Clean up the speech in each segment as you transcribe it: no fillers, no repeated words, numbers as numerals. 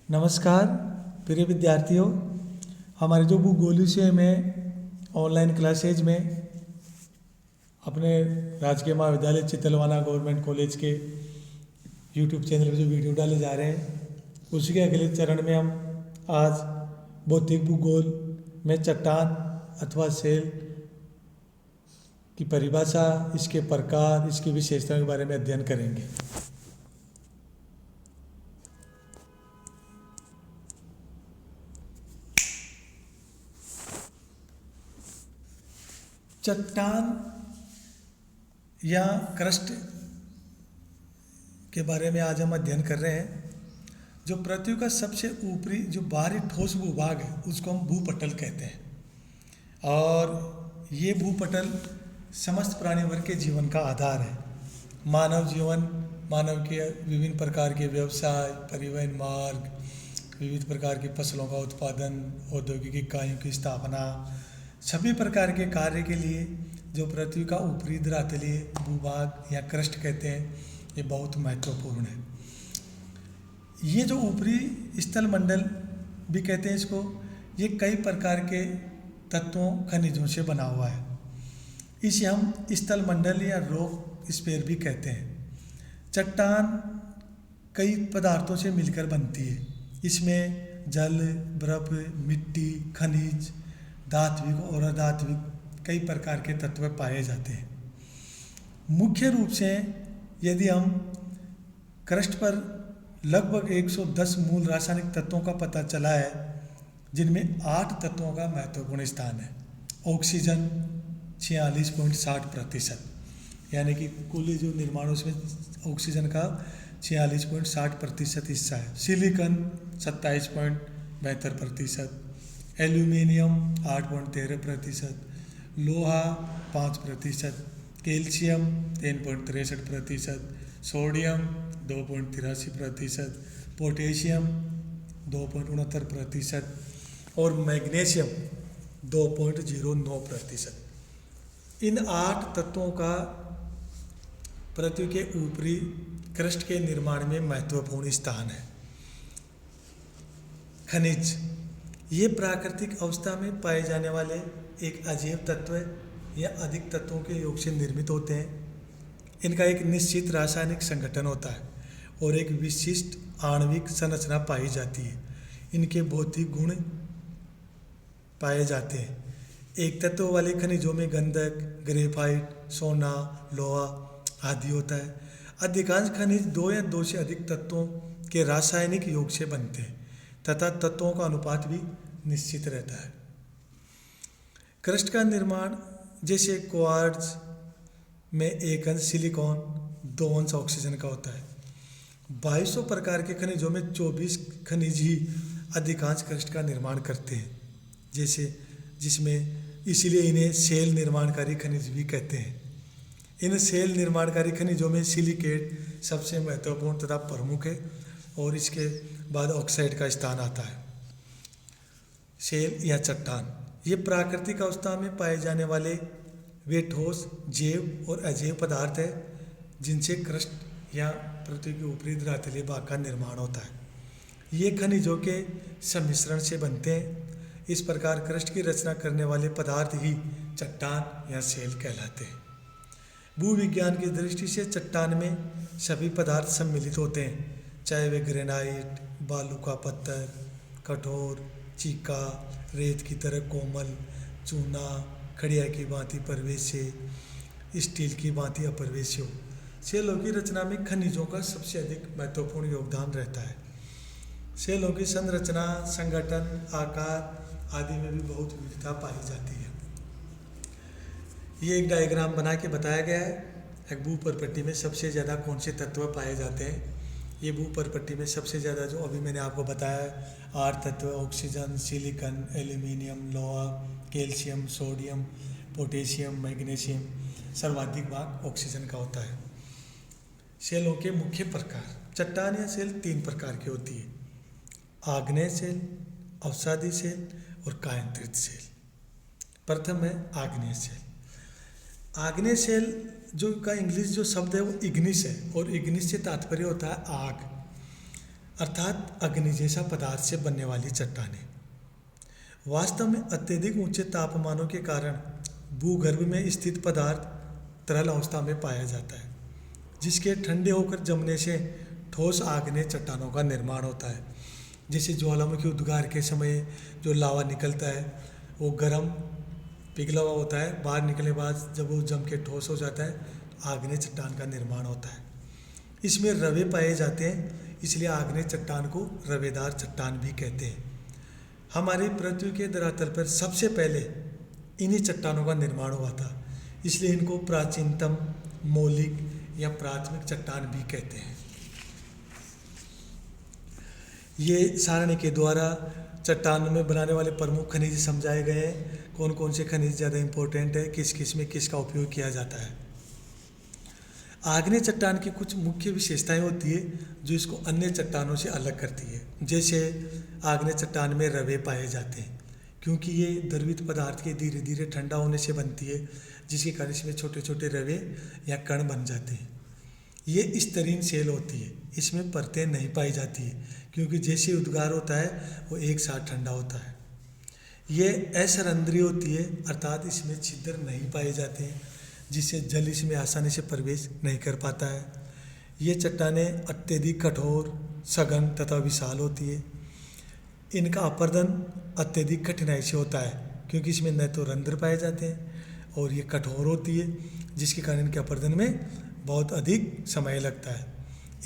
नमस्कार प्रिय विद्यार्थियों, हमारे जो भूगोल विषय में ऑनलाइन क्लासेज में अपने राजकीय महाविद्यालय चितलवाना गवर्नमेंट कॉलेज के यूट्यूब चैनल पर जो वीडियो डाले जा रहे हैं, उसी के अगले चरण में हम आज भौतिक भूगोल में चट्टान अथवा सेल की परिभाषा, इसके प्रकार, इसकी विशेषताओं के बारे में अध्ययन करेंगे। चट्टान या क्रस्ट के बारे में आज हम अध्ययन कर रहे हैं। जो पृथ्वी का सबसे ऊपरी जो बाहरी ठोस भूभाग है उसको हम भूपटल कहते हैं, और ये भूपटल समस्त प्राणी वर्ग के जीवन का आधार है। मानव जीवन, मानव के विभिन्न प्रकार के व्यवसाय, परिवहन मार्ग, विविध प्रकार की फसलों का उत्पादन, औद्योगिक इकाइयों की स्थापना, सभी प्रकार के कार्य के लिए जो पृथ्वी का ऊपरी धरातलीय भूभाग या क्रस्ट कहते हैं, ये बहुत महत्वपूर्ण है। ये जो ऊपरी स्थल मंडल भी कहते हैं इसको, ये कई प्रकार के तत्वों, खनिजों से बना हुआ है। इसे हम स्थल मंडल या रॉक स्फीयर भी कहते हैं। चट्टान कई पदार्थों से मिलकर बनती है। इसमें जल, बर्फ, मिट्टी, खनिज, धात्विक और अधात्विक कई प्रकार के तत्व पाए जाते हैं। मुख्य रूप से यदि हम क्रस्ट पर लगभग 110 मूल रासायनिक तत्वों का पता चला है, जिनमें 8 तत्वों का महत्वपूर्ण स्थान है। ऑक्सीजन 46.60%, यानी कि कुल जो निर्माण उसमें ऑक्सीजन का 46.60% हिस्सा है। सिलिकॉन 27.72%, एल्यूमिनियम 8.13%, लोहा 5%, कैल्शियम 3.63%, सोडियम 2.83%, पोटेशियम 2.69% और मैग्नीशियम 2.09%। इन 8 तत्वों का पृथ्वी के ऊपरी क्रस्ट के निर्माण में महत्वपूर्ण स्थान है। खनिज ये प्राकृतिक अवस्था में पाए जाने वाले एक अजैव तत्व या अधिक तत्वों के योग से निर्मित होते हैं। इनका एक निश्चित रासायनिक संगठन होता है और एक विशिष्ट आणविक संरचना पाई जाती है। इनके भौतिक गुण पाए जाते हैं। एक तत्व वाले खनिजों में गंधक, ग्रेफाइट, सोना, लोहा आदि होता है। अधिकांश खनिज 2 या 2 से अधिक तत्वों के रासायनिक योग से बनते हैं तथा तत्वों का अनुपात भी निश्चित रहता है। क्रस्ट का निर्माण जैसे क्वार्ट्ज में 1 अंश सिलिकॉन, 2 अंश ऑक्सीजन का होता है। 2200 प्रकार के खनिजों में 24 खनिज ही अधिकांश क्रस्ट का निर्माण करते हैं, जिसमें इसीलिए इन्हें सेल निर्माणकारी खनिज भी कहते हैं। इन सेल निर्माणकारी खनिजों में सिलिकेट सबसे महत्वपूर्ण तथा प्रमुख है और इसके बाद ऑक्साइड का स्थान आता है। सेल या चट्टान ये प्राकृतिक अवस्था में पाए जाने वाले वे ठोस, जैव और अजैव पदार्थ है जिनसे क्रस्ट या पृथ्वी के ऊपरी धरातलीय भाग का निर्माण होता है। ये खनिजों के सम्मिश्रण से बनते हैं। इस प्रकार क्रस्ट की रचना करने वाले पदार्थ ही चट्टान या सेल कहलाते हैं। भूविज्ञान की दृष्टि से चट्टान में सभी पदार्थ सम्मिलित होते हैं, चाहे वे ग्रेनाइट, बालू का पत्थर, कठोर, चीका, रेत की तरह कोमल, चूना, खड़िया की भांति परवेश्य, स्टील की भांति अप्रवेश्य हो। सेलों की रचना में खनिजों का सबसे अधिक महत्वपूर्ण योगदान रहता है। सेलों की संरचना, संगठन, आकार आदि में भी बहुत विविधता पाई जाती है। ये एक डायग्राम बना के बताया गया है। एक भूपरपट्टी में सबसे ज़्यादा कौन से तत्व पाए जाते हैं। ये भूपरपट्टी में सबसे ज़्यादा जो अभी मैंने आपको बताया 8 तत्व, ऑक्सीजन, सिलिकॉन, एल्यूमिनियम, लोहा, कैल्शियम, सोडियम, पोटेशियम, मैग्नीशियम, सर्वाधिक भाग ऑक्सीजन का होता है। सेलों के मुख्य प्रकार, चट्टान या सेल 3 प्रकार की होती है: आग्नेय सेल, अवसादी सेल और कायांतरित सेल। प्रथम है आग्नेय सेल। आग्नेय सेल जो का इंग्लिश जो शब्द है वो इग्निस है, और इग्निस से तात्पर्य होता है आग। अर्थात अग्नि जैसा पदार्थ से बनने वाली चट्टानें। वास्तव में अत्यधिक ऊंचे तापमानों के कारण भूगर्भ में स्थित पदार्थ तरल अवस्था में पाया जाता है, जिसके ठंडे होकर जमने से ठोस आग्नेय चट्टानों का निर्माण होता है। जैसे ज्वालामुखी उद्गार के समय जो लावा निकलता है वो गर्म पिघला हुआ होता है, बाहर निकलने के बाद जब वो जम के ठोस हो जाता है तो आग्नेय चट्टान का निर्माण होता है। इसमें रवे पाए जाते हैं, इसलिए आग्नेय चट्टान को रवेदार चट्टान भी कहते हैं। हमारी पृथ्वी के धरातल पर सबसे पहले इन्हीं चट्टानों का निर्माण हुआ था, इसलिए इनको प्राचीनतम मौलिक या प्राथमिक चट्टान भी कहते हैं। ये सारणी के द्वारा चट्टान में बनाने वाले प्रमुख खनिज समझाए गए हैं, कौन कौन से खनिज ज़्यादा इम्पोर्टेंट है, किस किस में किसका उपयोग किया जाता है। आग्नेय चट्टान की कुछ मुख्य विशेषताएं होती है जो इसको अन्य चट्टानों से अलग करती है। जैसे आग्नेय चट्टान में रवे पाए जाते हैं, क्योंकि ये द्रवित पदार्थ के धीरे धीरे ठंडा होने से बनती है, जिसके कारण इसमें छोटे छोटे रवे या कण बन जाते हैं। ये स्तरीय सेल होती है, इसमें परतें नहीं पाई जाती है, क्योंकि जैसे उद्गार होता है वो एक साथ ठंडा होता है। ये असरंध्री होती है, अर्थात इसमें छिद्र नहीं पाए जाते हैं, जिससे जल इसमें आसानी से प्रवेश नहीं कर पाता है। ये चट्टानें अत्यधिक कठोर, सघन तथा विशाल होती है। इनका अपर्दन अत्यधिक कठिनाई से होता है, क्योंकि इसमें न तो रंध्र पाए जाते हैं और ये कठोर होती है, जिसके कारण इनके अपर्दन में बहुत अधिक समय लगता है।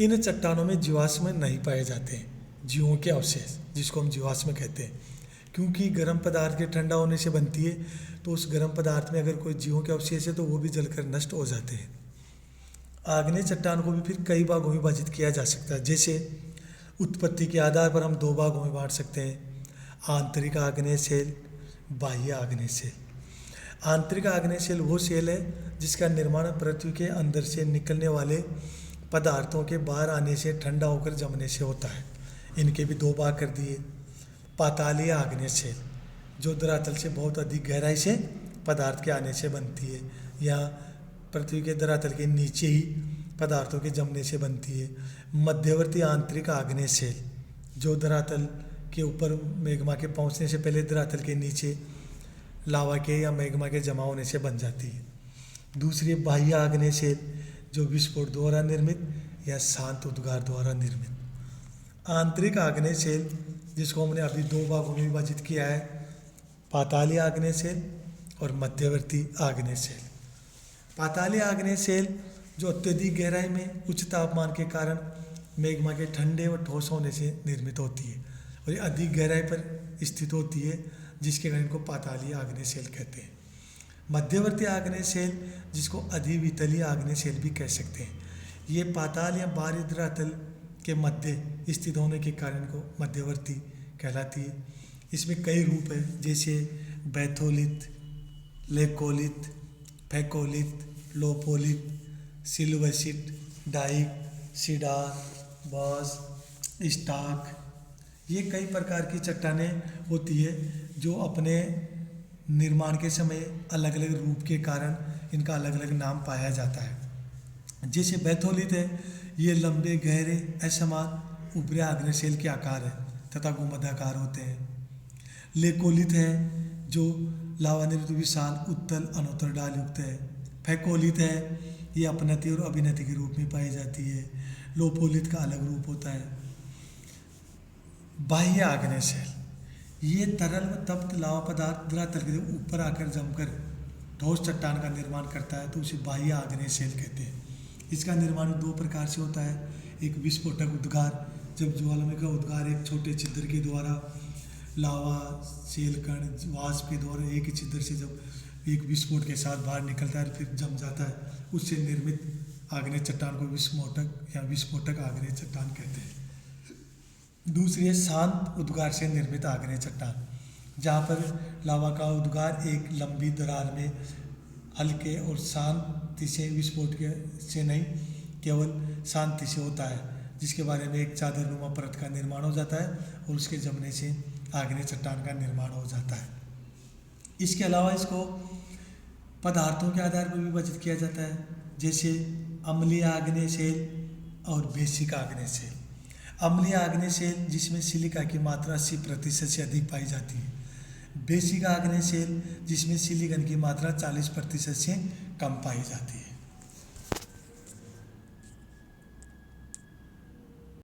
इन चट्टानों में जीवाश्म नहीं पाए जाते हैं, जीवों के अवशेष, जिसको हम जीवाश्म कहते हैं, क्योंकि गर्म पदार्थ के ठंडा होने से बनती है, तो उस गर्म पदार्थ में अगर कोई जीवों के अवशेष है तो वो भी जलकर नष्ट हो जाते हैं। आग्नेय चट्टान को भी फिर कई भागों में विभाजित किया जा सकता है। जैसे उत्पत्ति के आधार पर हम दो भागों में बांट सकते हैं, आंतरिक आग्नेय सेल, बाह्य आग्नेय सेल। आंतरिक आग्नेय सेल वो सेल है जिसका निर्माण पृथ्वी के अंदर से निकलने वाले पदार्थों के बाहर आने से ठंडा होकर जमने से होता है। इनके भी दो भाग कर दिए। पातालीय आग्नेय सेल, जो धरातल से बहुत अधिक गहराई से पदार्थ के आने से बनती है, या पृथ्वी के धरातल के नीचे ही पदार्थों के जमने से बनती है। मध्यवर्ती आंतरिक आग्नेय सेल, जो धरातल के ऊपर मैग्मा के पहुंचने से पहले धरातल के नीचे लावा के या मैग्मा के जमा होने से बन जाती है। दूसरी बाह्य आग्नेय सेल, जो विस्फोट द्वारा निर्मित या शांत उद्गार द्वारा निर्मित। आंतरिक आग्नेय सेल, जिसको हमने अभी दो भागों में विभाजित किया है, पातालीय आग्नेय सेल और मध्यवर्ती आग्नेय सेल। पातालीय आग्नेय सेल जो अत्यधिक गहराई में उच्च तापमान के कारण मैग्मा के ठंडे व ठोस होने से निर्मित होती है, और ये अधिक गहराई पर स्थित होती है, जिसके कारण इनको पातालीय आग्नेय सेल कहते हैं। मध्यवर्ती आग्नेय सेल, जिसको अधिवितलीय आग्नेय सेल भी कह सकते हैं, ये पाताल या बाहरी धरातल के मध्य स्थित होने के कारण को मध्यवर्ती कहलाती है। इसमें कई रूप हैं, जैसे बैथोलिथ, लेकोलिथ, फैकोलिथ, लोपोलिथ, सिल्वसिट, डाइक, सिडार, बॉस, स्टाक। ये कई प्रकार की चट्टानें होती है जो अपने निर्माण के समय अलग अलग रूप के कारण इनका अलग अलग नाम पाया जाता है। जैसे बैथोलिथ है, ये लंबे गहरे असमान उभरे आग्नेय सेल के आकार है तथा गोमदाकार होते हैं। लेकोलिथ है, जो लावानिर्मित विशाल उत्तल अनोत्तर डाल युक्त है। फैकोलिथ है, ये अपनति और अभिनति के रूप में पाई जाती है। लोपोलिथ का अलग रूप होता है। बाह्य आग्नेय सेल, ये तरल व तप्त लावा पदार्थ धरातल के ऊपर आकर जमकर ठोस चट्टान का निर्माण करता है, तो उसे बाह्य आग्नेय सेल कहते हैं। इसका निर्माण दो प्रकार से होता है। एक विस्फोटक उद्गार, जब ज्वालामुखी का उद्गार एक छोटे छिद्र के द्वारा लावा सेल कण वाष्प के द्वारा एक ही छिद्र से जब एक विस्फोट के साथ बाहर निकलता है फिर जम जाता है, उससे निर्मित आग्नेय चट्टान को विस्फोटक या विस्फोटक आग्नेय चट्टान कहते हैं। दूसरी है शांत उद्गार से निर्मित आग्नेय चट्टान, जहाँ पर लावा का उद्गार एक लंबी दरार में हल्के और शांति से विस्फोट के से नहीं केवल शांति से होता है, जिसके बारे में एक चादरनुमा परत का निर्माण हो जाता है और उसके जमने से आग्नेय चट्टान का निर्माण हो जाता है। इसके अलावा इसको पदार्थों के आधार पर विभाजित किया जाता है, जैसे अम्लीय आग्नेय सेल और बेसिक आग्नेय सेल। अम्लीय आग्नेय शेल जिसमें सिलिका की मात्रा 80% से अधिक पाई जाती है। बेसिक आग्नेय शेल जिसमें सिलिकॉन की मात्रा 40% से कम पाई जाती है।